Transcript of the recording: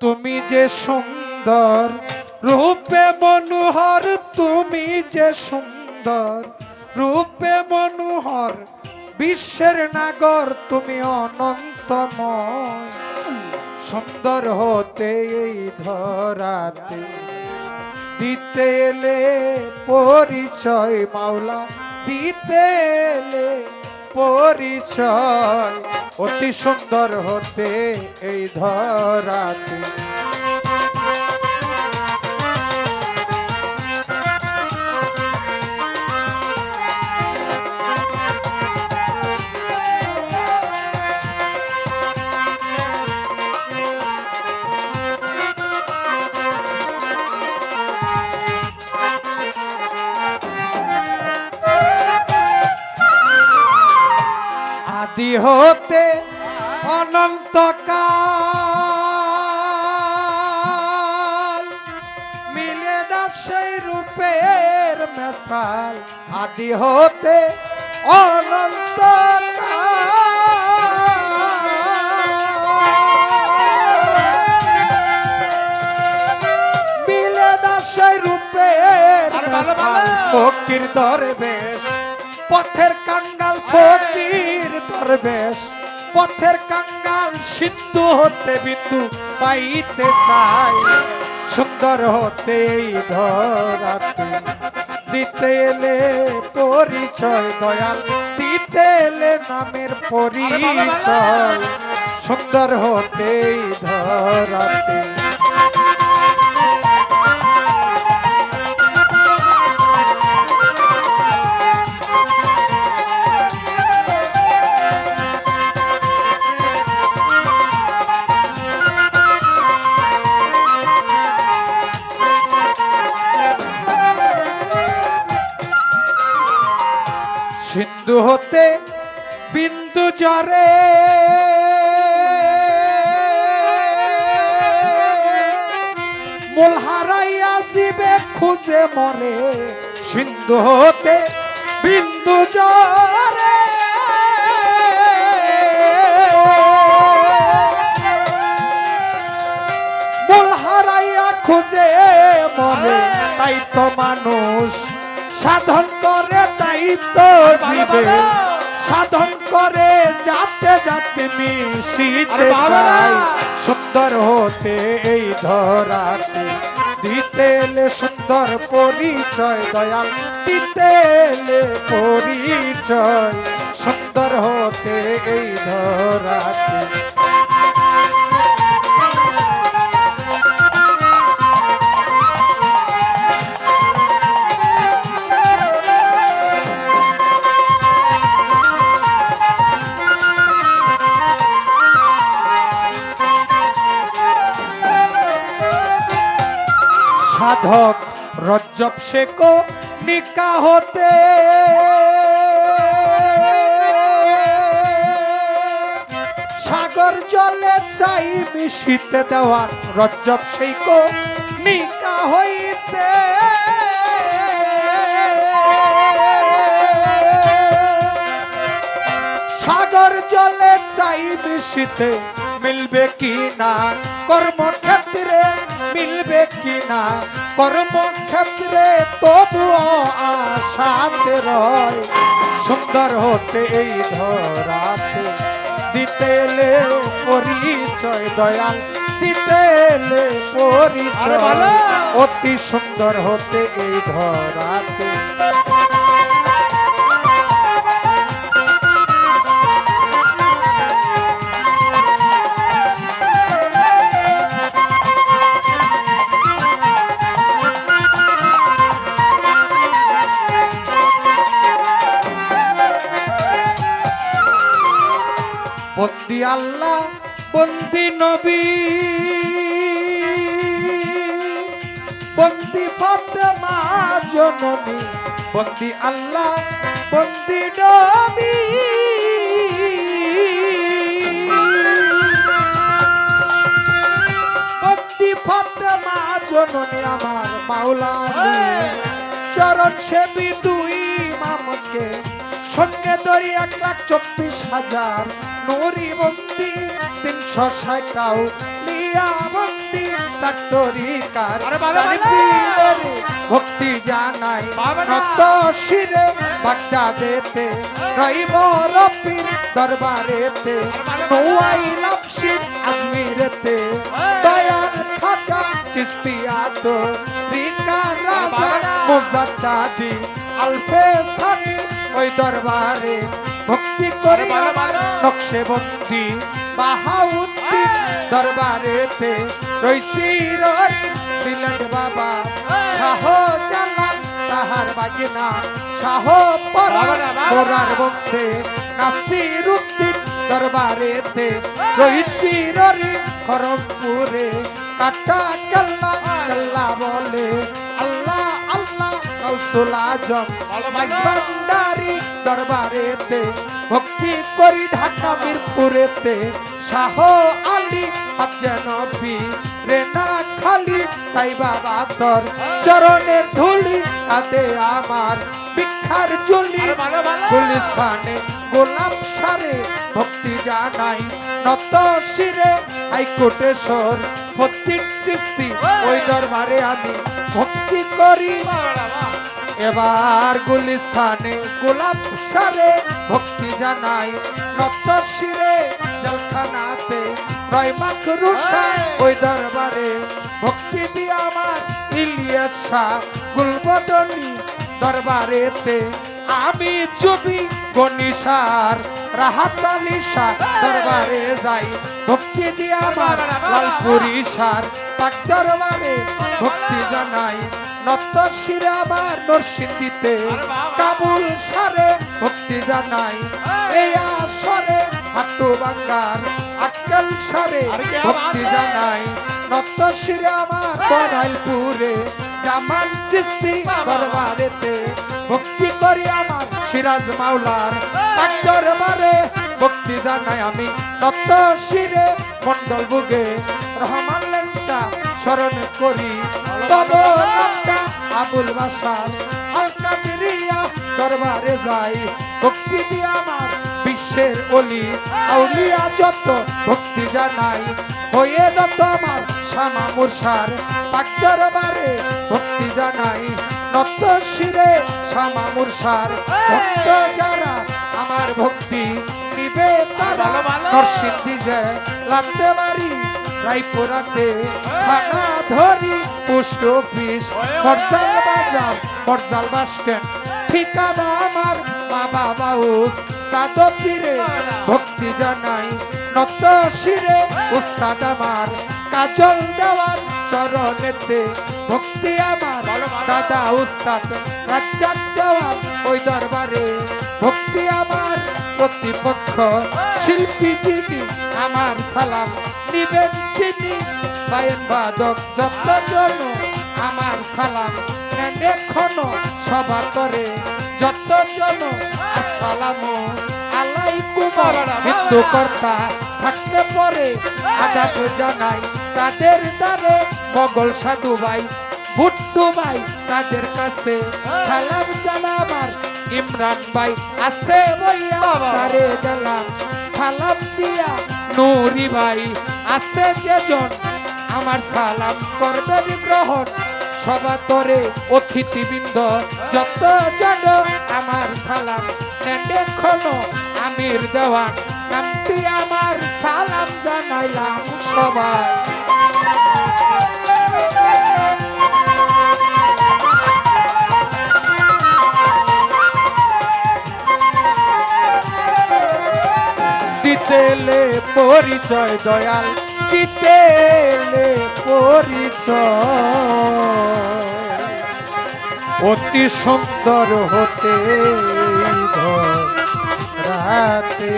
তুমি যে সুন্দর রূপে মনোহর, তুমি যে সুন্দর রূপে মনোহর, বিশ্বের নাগর তুমি অনন্তময়। সুন্দর হতে এই ধরাতে দিতে এলে পরিচয় মাওলা, দিতে এলে পরিচয়। অতি সুন্দর হতে এই ধরাতে আদি হতে অনন্তকাল মিলে না সেই রূপের মেশাল। আদি হতে অনন্তকাল মিলে না সেই রূপের মেশাল। ফকির দরবেশ পথের কাঙ্গাল, ফকির দরবেশ পথের কাঙ্গাল, সিন্ধু হতে বিন্দু পাইতে চাই। সুন্দর হতে এই ধরাতে দিতে এলে পরিচয় দয়াল, দিতে এলে নামের পরিচয়। সুন্দর হতে এই ধরাতে সিন্ধু হতে বিন্দু জরে মূল হারাইয়া জীবে খুঁজে মরে। সিন্ধু হতে বিন্দু জরে মূল হারাইয়া খুঁজে মরে। তাই তো মানুষ সাধন করে, তাই তো জীবে সাধন করে, যাতে যাতে মিশিতে চাই। সুন্দর হতে এই ধরাতে দিতে এলে সুন্দর পরিচয় দয়াল, দিতে এলে পরিচয়। সুন্দর হতে এই ধরাতে সাধক রজ্জব শেখো নিকা হতে সাগর জলে চাই মিশিতে দেওয়ান। রজ্জব শেখো নিকা হইতে সাগর জলে চাই মিশিতে, মিলবে কি না কর্মক্ষেত্রে, মিলবে কি না কর্মক্ষেত্রে, তবুও আশাতে রয়। সুন্দর হতে এই ধরাতে দিতে এলে পরিচয় দয়াল, দিতে এলে পরিচয়। অতি সুন্দর হতে এই ধরাতে বন্দি আল্লাহ বন্দি নবী, বন্দি ফাতেমা জননী, বন্দি আল্লাহ বন্দি নবী। বন্দি ফাতেমা জননী আমার মাওলা, চরণ সেবী দুই ইমামকে সঙ্গে ধরি 1,24,000 নুরি বন্দি 360টাও লিয়া বন্দি সাতরিকার আরে বাবা, জানি বাবা। পীরের ভক্তি জানাই বাবা না। নত শিরে বাগদাদেতে রইব রব্বির দরবারেতে নোয়াইলাম শির আজমিরেতে দয়াল খাজা চিস্তিয়া তো রিকা রাজা মুজাদ্দাদি আলফে সানি ওই দরবারে ভক্তি করি বাবা, বাবা। নকশেবন্দি বাহাউদ্দিন দরবারেতে রইছি রহিম সিলেট বাবা শাহ জালাল তাহার বাগিনা শাহ পরার বাবা, বাবা। মোরার বন্ধে নাসিরউদ্দিন দরবারেতে রইছি রহিম খরমপুরে কাটা কেল্লা কেল্লা বলে আল্লাহ আল্লাহ কাউসুল আজম মাইজবান্ডারি দরবারেতে ভক্তি করি ঢাকা মিরপুরেতে শাহ আলী হাজনফি রেনা খালি সাই বাবা তোর চরণের ধুলি কাঁদে আমার ভিক্ষার জুলি আরে ভালো, ভালো। গুলিস্তানে গোলাপ সারে ভক্তি জানাই নত শিরে হাইকোটেশ্বর ফতিক চিস্তি ওই দরবারে আমি ভক্তি করি এবার গুলিস্তানে গোলাপ সারে ভক্তি জানাই নত শিরে জলখানাতে রয় মাকরুষা ওই দরবারে ভক্তি দিয়ে আমার ইলিয়াস শাহ গুলবদনী দরবারেতে আমি চুবি গনিসার রাহাত আলী শাহ দরবারে যাই ভক্তি দিয়ে আমার লালপুরি সার পাক দরবারে ভক্তি জানাই নত শিরে আমার নরসিংদীতে কাবুল সারে ভক্তি জানাই এই আসরে হাটু বাঙ্গার আক্কেল সারে ভক্তি জানাই নত শিরে আমার বড়াইলপুরে জামান চিস্তি দরবারেতে ভক্তি করি আমার সিরাজ মাওলার পাক দরবারে ভক্তি জানাই আমি নত শিরে মন্ডল বুগে রহমান লেঙ্কা স্মরণ করি তব নামটা আবুল বাসার আল কাদিরিয়া দরবারে যাই ভক্তি দিয়ে আমার বিশ্বের অলি আউলিয়া যত ভক্তি জানাই হয়ে যত আমার শামা মুরসার পাক দরবারে ভক্তি জানাই নত শিরে শামা মুরসার ভক্ত যারা আমার ভক্তি নিবে তারা নরসিংদী যে লাগতে পারি রায়পুরাতে থানা ধরি পোস্ট অফিস বরজাল বাজার বরজাল বাস স্ট্যান্ড ঠিকানা আমার বাবা বাউস তাদপীরে ভক্তি জানাই নত শিরে উস্তাদ আমার কাজল দেওয়ার চরণেতে ভক্তি আমার দাদা উস্তাদ রাজ্জাক দেওয়ার ওই দরবারে ভক্তি আমার প্রতিপক্ষ শিল্পী যিনি আমার সালাম নিবেন তিনি বায়ন বাদক যতজন আমার সালাম নেন এখনো সভা করে যতজন আসসালামু আলাইকুম হিন্দু কর্তা থাকতে পরে আদাব জানাই তাদের দ্বারে মোগল সাধু ভাই ভুট্টু ভাই তাদের কাছে সালাম জানা আমার ইমরান ভাই আছে বইয়া তারে গেলাম সালাম দিয়া নুরি ভাই আছে যেজন আমার সালাম করবেন গ্রহণ সভা করে অতিথিবৃন্দ যত জন আমার সালাম নেন এখনো আমির দেওয়ান নামটি আমার সালাম জানাইলাম সবাই দিতেলে পরিচয় দয়াল দিতেলে পরিচয় অতি সুন্দর হতে রাতে